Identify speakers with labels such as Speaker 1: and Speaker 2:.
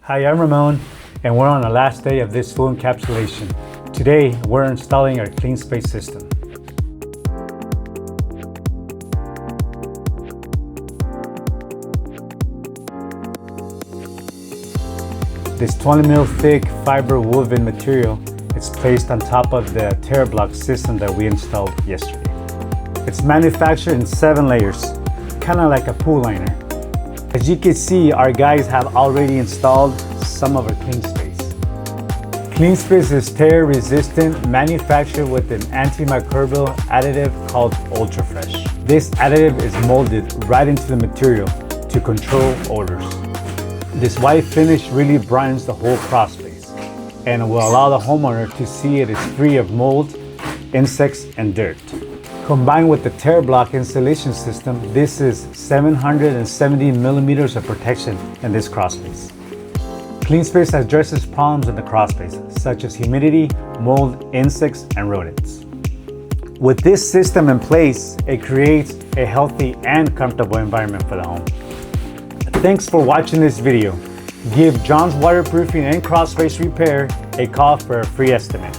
Speaker 1: Hi, I'm Ramon, and we're on the last day of this full encapsulation. Today, we're installing our CleanSpace system. This 20 mil thick fiber woven material is placed on top of the tear block system that we installed yesterday. It's manufactured in 7 layers, kind of like a pool liner. As you can see, our guys have already installed some of our CleanSpace. CleanSpace is tear resistant, manufactured with an antimicrobial additive called UltraFresh. This additive is molded right into the material to control odors. This white finish really brightens the whole crawl space and will allow the homeowner to see it is free of mold, insects, and dirt. Combined with the tear block insulation system, this is 770 millimeters of protection in this crawl space. CleanSpace addresses problems in the crawl space, such as humidity, mold, insects, and rodents. With this system in place, it creates a healthy and comfortable environment for the home. Thanks for watching this video. Give John's Waterproofing and Crawl Space Repair a call for a free estimate.